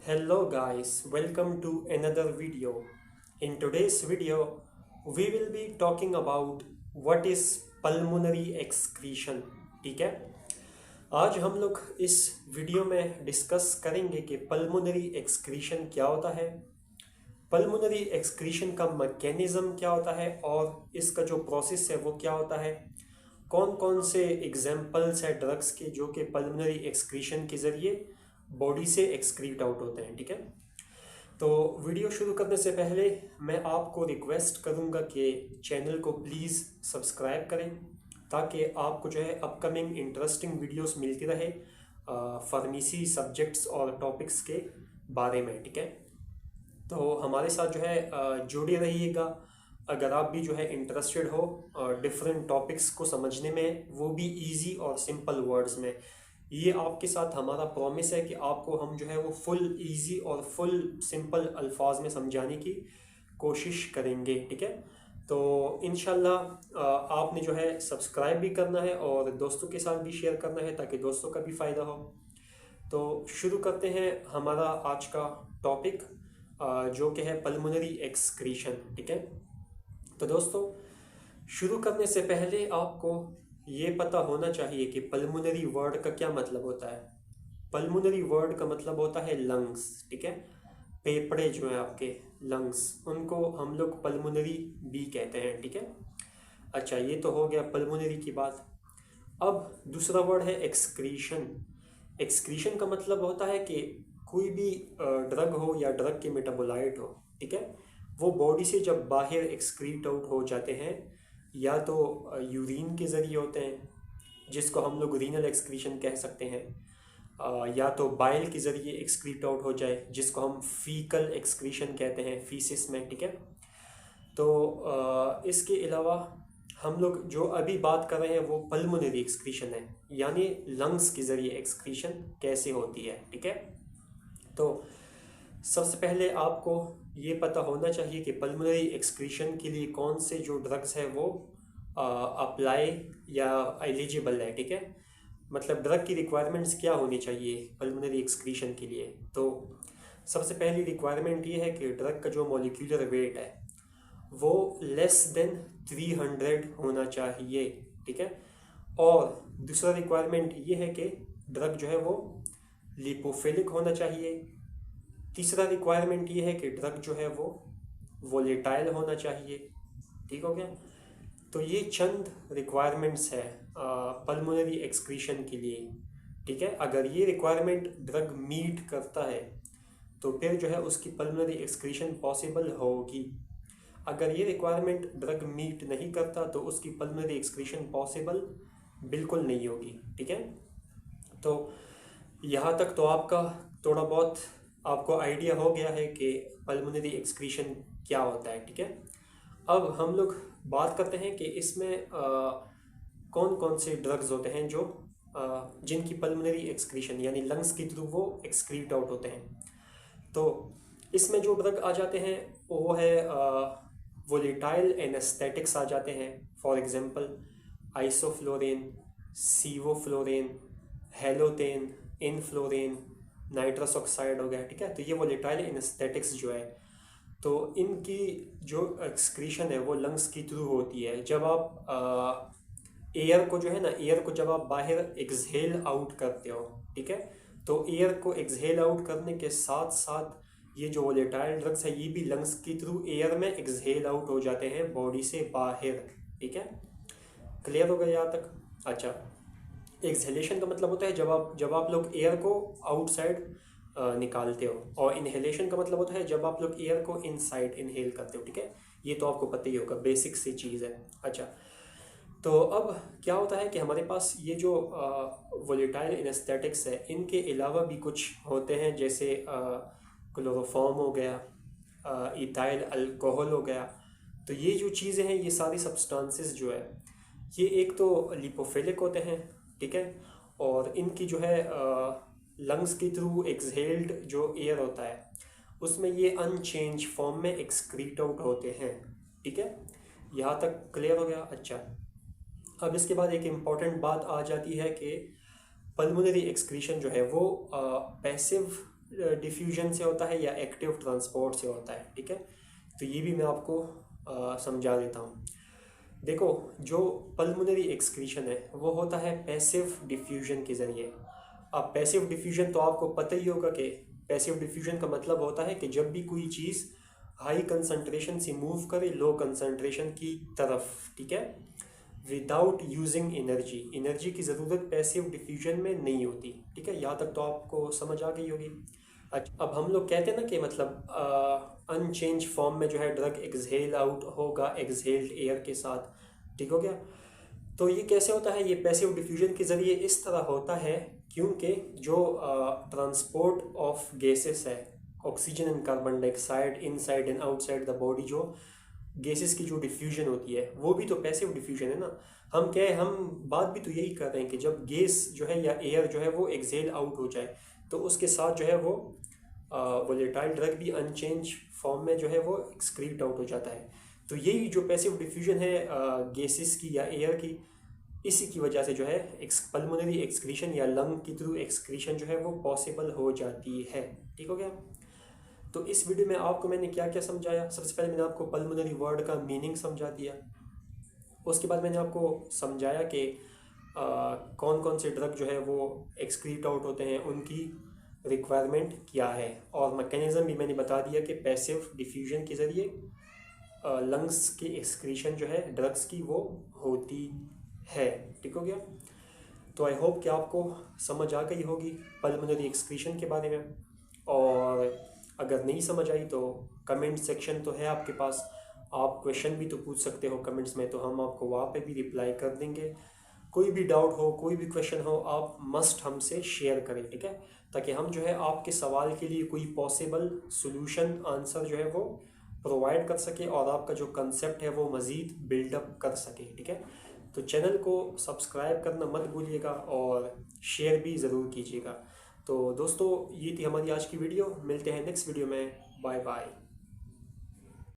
Hello guys, welcome to another video. In today's video, we will be talking about what is pulmonary excretion. ठीक है, आज हम लोग इस वीडियो में डिस्कस करेंगे कि पल्मोनरी एक्सक्रीशन क्या होता है, पल्मोनरी एक्सक्रीशन का मैकेनिज्म क्या होता है और इसका जो प्रोसेस है वो क्या होता है, कौन कौन से एग्जाम्पल्स है ड्रग्स के जो कि पल्मोनरी एक्सक्रीशन के ज़रिए बॉडी से एक्सक्रीट आउट होते हैं। ठीक है, तो वीडियो शुरू करने से पहले मैं आपको रिक्वेस्ट करूंगा कि चैनल को प्लीज़ सब्सक्राइब करें ताकि आपको जो है अपकमिंग इंटरेस्टिंग वीडियोस मिलती रहे फार्मेसी सब्जेक्ट्स और टॉपिक्स के बारे में। ठीक है, तो हमारे साथ जो है जुड़े रहिएगा। अगर आप भी जो है इंटरेस्टेड हो डिफरेंट टॉपिक्स को समझने में, वो भी इजी और सिंपल वर्ड्स में, ये आपके साथ हमारा प्रॉमिस है कि आपको हम जो है वो फुल इजी और फुल सिंपल अल्फाज में समझाने की कोशिश करेंगे। ठीक है, तो इंशाल्लाह आपने जो है सब्सक्राइब भी करना है और दोस्तों के साथ भी शेयर करना है ताकि दोस्तों का भी फ़ायदा हो। तो शुरू करते हैं हमारा आज का टॉपिक जो कि है पल्मोनरी एक्सक्रीशन। ठीक है, तो दोस्तों शुरू करने से पहले आपको ये पता होना चाहिए कि पल्मोनरी वर्ड का क्या मतलब होता है। पल्मोनरी वर्ड का मतलब होता है लंग्स। ठीक है, फेफड़े जो है आपके लंग्स, उनको हम लोग पल्मोनरी भी कहते हैं। ठीक है, अच्छा ये तो हो गया पल्मोनरी की बात। अब दूसरा वर्ड है एक्सक्रीशन। एक्सक्रीशन का मतलब होता है कि कोई भी ड्रग हो या ड्रग के मेटाबोलाइट हो, ठीक है, वो बॉडी से जब बाहर एक्सक्रीट आउट हो जाते हैं, या तो यूरिन के ज़रिए होते हैं जिसको हम लोग रीनल एक्सक्रीशन कह सकते हैं, या तो बाइल के ज़रिए एक्सक्रीट आउट हो जाए जिसको हम फीकल एक्सक्रीशन कहते हैं फीसिस में। ठीक है, तो इसके अलावा हम लोग जो अभी बात कर रहे हैं वो पल्मोनरी एक्सक्रीशन है, यानी लंग्स के ज़रिए एक्सक्रीशन कैसे होती है। ठीक है, तो सबसे पहले आपको ये पता होना चाहिए कि पल्मोनरी एक्सक्रीशन के लिए कौन से जो ड्रग्स है वो अप्लाई या एलिजिबल है। ठीक है, मतलब ड्रग की रिक्वायरमेंट्स क्या होनी चाहिए पल्मोनरी एक्सक्रीशन के लिए। तो सबसे पहली रिक्वायरमेंट ये है कि ड्रग का जो मॉलिक्यूलर वेट है वो लेस देन 300 होना चाहिए। ठीक है, और दूसरा रिक्वायरमेंट ये है कि ड्रग जो है वो लिपोफिलिक होना चाहिए। तीसरा रिक्वायरमेंट ये है कि ड्रग जो है वो वोलेटाइल होना चाहिए। ठीक हो गया, तो ये चंद रिक्वायरमेंट्स है पल्मोनरी एक्सक्रीशन के लिए। ठीक है, अगर ये रिक्वायरमेंट ड्रग मीट करता है तो फिर जो है उसकी पल्मोनरी एक्सक्रीशन पॉसिबल होगी। अगर ये रिक्वायरमेंट ड्रग मीट नहीं करता तो उसकी पल्मोनरी एक्सक्रीशन पॉसिबल बिल्कुल नहीं होगी। ठीक है, तो यहाँ तक तो आपका थोड़ा बहुत आपको आइडिया हो गया है कि पल्मोनरी एक्सक्रीशन क्या होता है। ठीक है, अब हम लोग बात करते हैं कि इसमें कौन कौन से ड्रग्स होते हैं जो जिनकी पल्मोनरी एक्सक्रीशन यानी लंग्स के थ्रू वो एक्सक्रीट आउट होते हैं। तो इसमें जो ड्रग आ जाते हैं वो है वोलेटाइल एनेस्थेटिक्स आ जाते हैं। For example isoflurane, sevoflurane, halothane, enflurane, nitrous oxide हो गया। ठीक है, तो ये वोलेटाइल एनेस्थेटिक्स जो है, तो इनकी जो एक्सक्रीशन है वो लंग्स की थ्रू होती है। जब आप एयर को जो है ना, एयर को जब आप बाहर एक्सहेल आउट करते हो, ठीक है, तो एयर को एक्सहेल आउट करने के साथ साथ ये जो वोलेटाइल ड्रग्स है ये भी लंग्स के थ्रू एयर में एक्सहेल आउट हो जाते हैं बॉडी से बाहर। ठीक है, क्लियर हो गया यहाँ तक। अच्छा, एक्सहेलेशन का मतलब होता है जब आप लोग एयर को आउटसाइड निकालते हो, और इनहेलेशन का मतलब होता है जब आप लोग एयर को इनसाइड इनहेल करते हो। ठीक है, ये तो आपको पता ही होगा, बेसिक सी चीज़ है। अच्छा, तो अब क्या होता है कि हमारे पास ये जो वोलेटाइल एनेस्थेटिक्स है इनके अलावा भी कुछ होते हैं, जैसे क्लोरोफॉर्म हो गया, इथाइल अल्कोहल हो गया। तो ये जो चीज़ें हैं, ये सारी सब्सटेंसेस जो है ये एक तो लिपोफिलिक होते हैं। ठीक है, और इनकी जो है लंग्स के थ्रू एक्सहेल्ड जो एयर होता है उसमें ये अनचेंज फॉर्म में एक्सक्रीट आउट होते हैं। ठीक है, यहाँ तक क्लियर हो गया। अच्छा, अब इसके बाद एक इम्पॉर्टेंट बात आ जाती है कि पल्मोनरी एक्सक्रीशन जो है वो पैसिव डिफ्यूजन से होता है या एक्टिव ट्रांसपोर्ट से होता है, ठीक है। तो ये भी मैं आपको समझा देता हूँ। देखो, जो पल्मोनरी एक्सक्रीशन है वो होता है पैसिव डिफ्यूजन के ज़रिए। अब पैसिव डिफ्यूजन तो आपको पता ही होगा कि पैसिव डिफ्यूजन का मतलब होता है कि जब भी कोई चीज़ हाई कंसंट्रेशन से मूव करे लो कंसंट्रेशन की तरफ, ठीक है, विदाउट यूजिंग एनर्जी की ज़रूरत पैसिव डिफ्यूजन में नहीं होती, ठीक है। यहाँ तक तो आपको समझ आ गई होगी। अच्छा, अब हम लोग कहते हैं ना कि मतलब अनचेंज फॉर्म में जो है ड्रग एक्सहेल आउट होगा एक्सहेल्ड एयर के साथ, ठीक हो गया। तो ये कैसे होता है? ये पैसिव डिफ्यूजन के ज़रिए इस तरह होता है क्योंकि जो ट्रांसपोर्ट ऑफ गैसेस है, oxygen and carbon dioxide inside and outside the body, जो गैसेस की जो डिफ्यूजन होती है वो भी तो पैसिव डिफ्यूजन है ना। हम क्या है, हम बात भी तो यही कर रहे हैं कि जब गैस जो है या एयर जो है वो एक्सहेल आउट हो जाए तो उसके साथ जो है वो वोलेटाइल ड्रग भी अनचेंज फॉर्म में जो है वो एक्सक्रीट आउट हो जाता है। तो यही जो पैसिव डिफ्यूजन है गैसेस की या एयर की, इसी की वजह से जो है पल्मोनरी एक्सक्रीशन या लंग के थ्रू एक्सक्रीशन जो है वो पॉसिबल हो जाती है, ठीक हो गया। तो इस वीडियो में आपको मैंने क्या क्या समझाया? सबसे पहले मैंने आपको पल्मोनरी वर्ड का मीनिंग समझा दिया। उसके बाद मैंने आपको समझाया कि कौन कौन से ड्रग जो है वो एक्सक्रीट आउट होते हैं, उनकी रिक्वायरमेंट क्या है, और मैकेनिज़्म भी मैंने बता दिया कि पैसिव डिफ्यूजन के ज़रिए लंग्स की एक्सक्रीशन जो है ड्रग्स की वो होती है, ठीक हो गया। तो आई होप कि आपको समझ आ गई होगी पल्मोनरी एक्सक्रीशन के बारे में। और अगर नहीं समझ आई तो कमेंट सेक्शन तो है आपके पास, आप क्वेश्चन भी तो पूछ सकते हो कमेंट्स में, तो हम आपको वहाँ पे भी रिप्लाई कर देंगे। कोई भी डाउट हो, कोई भी क्वेश्चन हो, आप मस्ट हमसे शेयर करें, ठीक है, ताकि हम जो है आपके सवाल के लिए कोई पॉसिबल सोल्यूशन आंसर जो है वो प्रोवाइड कर सके और आपका जो कंसेप्ट है वो मज़ीद बिल्डअप कर सके, ठीक है। तो चैनल को सब्सक्राइब करना मत भूलिएगा और शेयर भी ज़रूर कीजिएगा। तो दोस्तों, ये थी हमारी आज की वीडियो। मिलते हैं नेक्स्ट वीडियो में। Bye bye.